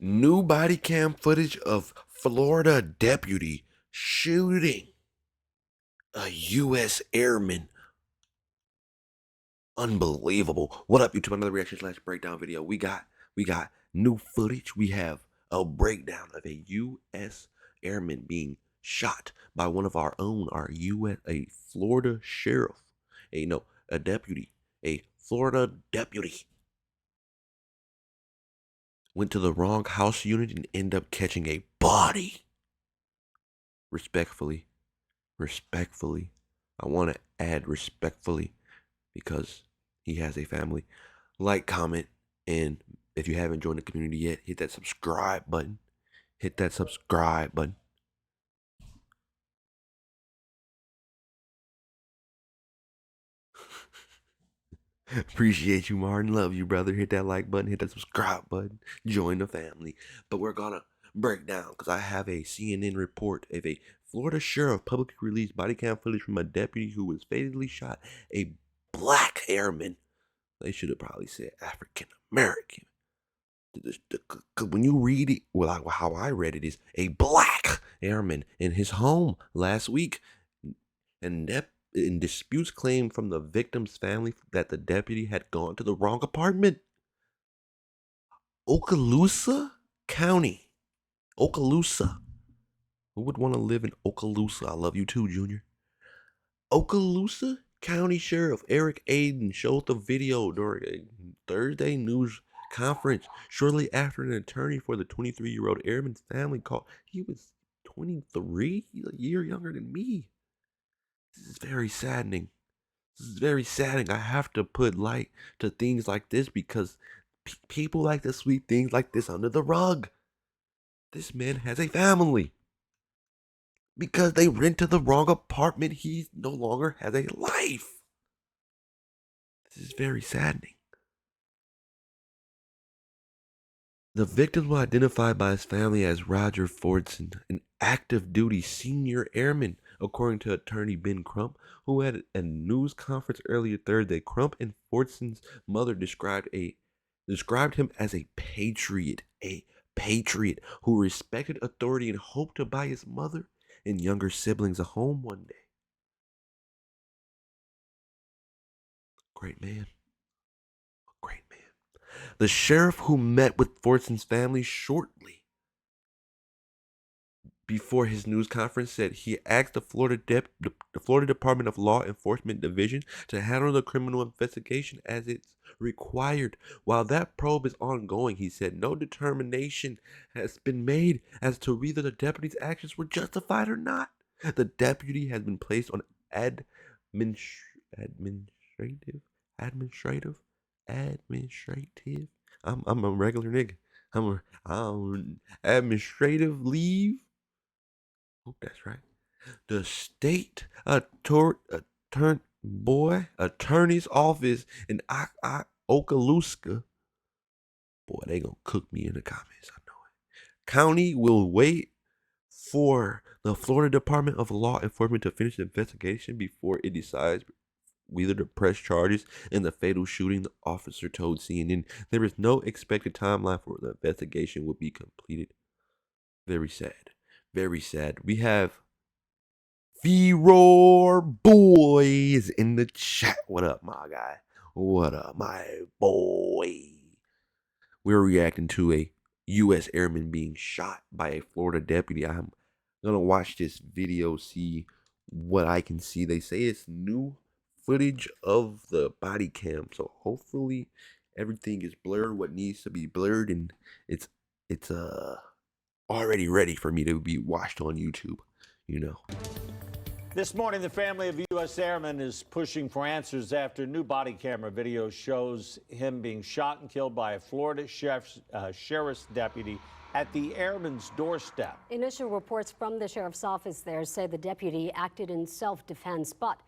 New body cam footage of Florida deputy shooting a U.S. airman. Unbelievable. What up, YouTube? Another reaction / breakdown video. We got new footage. We have a breakdown of a U.S. airman being shot by one of our own, a Florida sheriff, a deputy, a Florida deputy. Went to the wrong house unit and ended up catching a body. Respectfully, I want to add respectfully because he has a family. Like, comment, and if you haven't joined the community yet, hit that subscribe button. Appreciate you, Martin. Love you, brother. Hit that like button, hit that subscribe button, join the family. But we're gonna break down because I have a CNN report of a Florida sheriff publicly released body cam footage from a deputy who was fatally shot, a black airman. They should have probably said African American. When you read it, well, how I read it is a black airman in his home last week, and disputes claimed from the victim's family that the deputy had gone to the wrong apartment. Okaloosa County. Okaloosa. Who would want to live in Okaloosa? I love you too, Junior. Okaloosa County Sheriff Eric Aiden showed the video during a Thursday news conference shortly after an attorney for the 23-year-old airman's family called. He was 23, a year younger than me. This is very saddening. I have to put light to things like this because people like to sweep things like this under the rug. This man has a family. Because they rented the wrong apartment, he no longer has a life. This is very saddening. The victims were identified by his family as Roger Fordson, an active duty senior airman, according to attorney Ben Crump, who had a news conference earlier Thursday. Crump and Fordson's mother described him as a patriot who respected authority and hoped to buy his mother and younger siblings a home one day. Great man. The sheriff, who met with Fordson's family shortly before his news conference, said he asked the Florida Department of Law Enforcement Division to handle the criminal investigation as it's required. While that probe is ongoing, he said no determination has been made as to whether the deputy's actions were justified or not. The deputy has been placed on administrative. I'm a regular nigga. I'm administrative leave. Hope that's right. The state attorney's office in Okaloosa. Boy, they gonna cook me in the comments. I know it. County will wait for the Florida Department of Law Enforcement to finish the investigation before it decides whether to press charges in the fatal shooting, the officer told CNN. There is no expected timeline for the investigation will be completed. Very sad. We have V-Roar Boys in the chat. What up, my guy? What up, my boy? We're reacting to a U.S. airman being shot by a Florida deputy. I'm gonna watch this video, see what I can see. They say it's new footage of the body cam, so hopefully everything is blurred what needs to be blurred, and it's already ready for me to be watched on YouTube, you know. This morning, the family of U.S. airmen is pushing for answers after new body camera video shows him being shot and killed by a Florida sheriff's deputy at the airman's doorstep. Initial reports from the sheriff's office there say the deputy acted in self-defense, but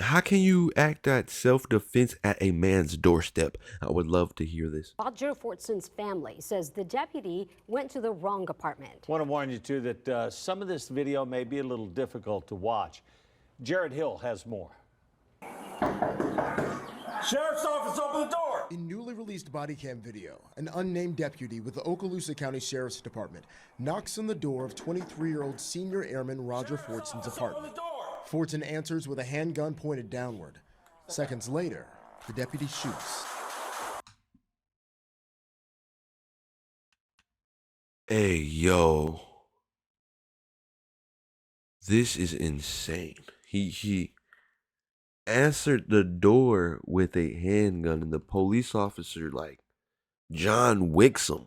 how can you act at self-defense at a man's doorstep? I would love to hear this. Roger Fortson's family says the deputy went to the wrong apartment. I want to warn you, too, that some of this video may be a little difficult to watch. Jared Hill has more. Sheriff's office, open the door! In newly released body cam video, an unnamed deputy with the Okaloosa County Sheriff's Department knocks on the door of 23-year-old senior airman Roger Fortson's apartment. Fortson answers with a handgun pointed downward. Seconds later, the deputy shoots. Hey, yo. This is insane. He answered the door with a handgun, and the police officer, like, John Wicks him.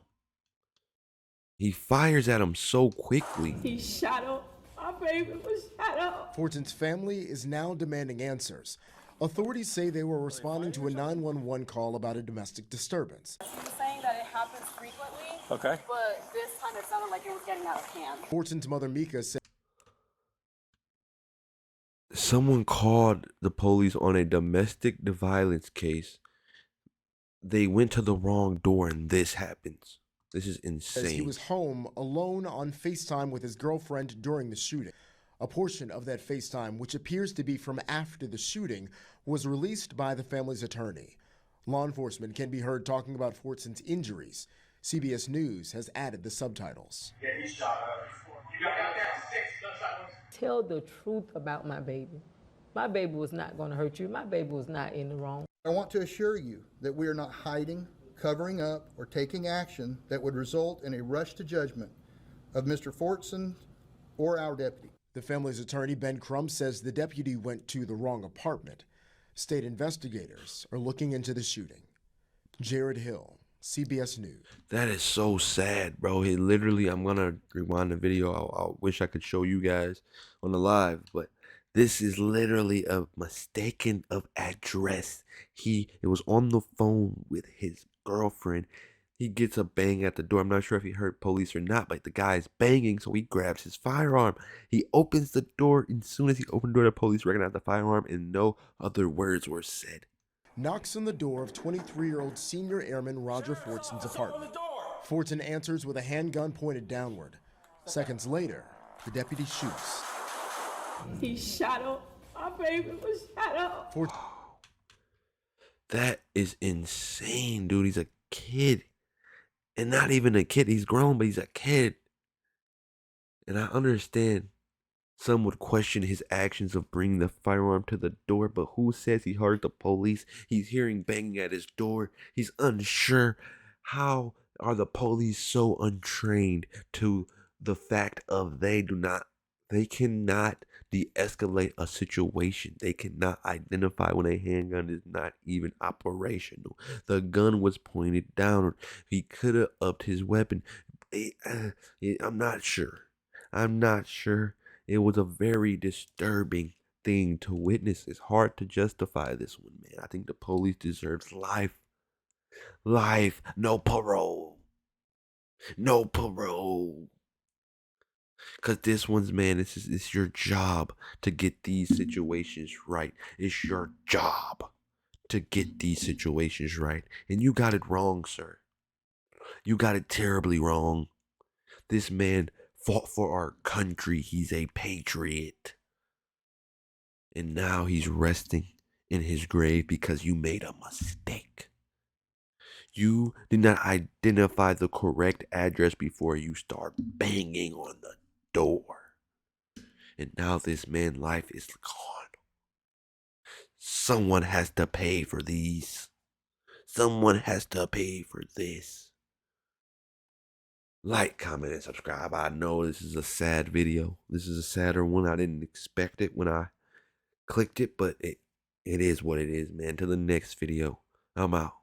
He fires at him so quickly. He shot up. My baby was shot up. Fortson's family is now demanding answers. Authorities say they were responding to a 911 call about a domestic disturbance. He was saying that it happens frequently. Okay. But this time it sounded like it was getting out of hand. Fortson's mother, Mika, said Someone called the police on a domestic violence case. They went to the wrong door and this happens. This is insane. he was home alone on FaceTime with his girlfriend during the shooting. A portion of that FaceTime, which appears to be from after the shooting, was released by the family's attorney. Law enforcement can be heard talking about Fortson's injuries. CBS News has added the subtitles. Yeah, he shot up. You got that 6 gunshot wounds. Tell the truth about my baby. My baby was not going to hurt you. My baby was not in the wrong. I want to assure you that we are not hiding, covering up, or taking action that would result in a rush to judgment of Mr. Fortson or our deputy. The family's attorney, Ben Crum, says the deputy went to the wrong apartment. State investigators are looking into the shooting. Jared Hill, CBS News. That is so sad, bro. He literally, I'm going to rewind the video. I wish I could show you guys on the live, but this is literally a mistaken of address. It was on the phone with his girlfriend. He gets a bang at the door. I'm not sure if he heard police or not, but the guy's banging, so he grabs his firearm. He opens the door, and as soon as he opened the door, the police recognize the firearm, and no other words were said. Knocks on the door of 23-year-old senior airman Roger Fortson's apartment. Fortson answers with a handgun pointed downward. Seconds later, the deputy shoots. He shot up. My baby was shot up. That is insane, dude. He's a kid. And not even a kid. He's grown, but he's a kid. And I understand some would question his actions of bringing the firearm to the door, but who says he heard the police? He's hearing banging at his door. He's unsure. How are the police so untrained to the fact of they cannot de-escalate a situation. They cannot identify when a handgun is not even operational. The gun was pointed downward. He could have upped his weapon. I'm not sure. It was a very disturbing thing to witness. It's hard to justify this one, man. I think the police deserves life. Life. No parole. No parole. Because this one's, man, it's your job to get these situations right. It's your job to get these situations right. And you got it wrong, sir. You got it terribly wrong. This man fought for our country. He's a patriot. And now he's resting in his grave because you made a mistake. You did not identify the correct address before you start banging on the door. And now this man's life is gone. Someone has to pay for these. Someone has to pay for this. Like, comment, and subscribe. I know this is a sad video. This is a sadder one. I didn't expect it when I clicked it, but it is what it is, man. Till the next video, I'm out.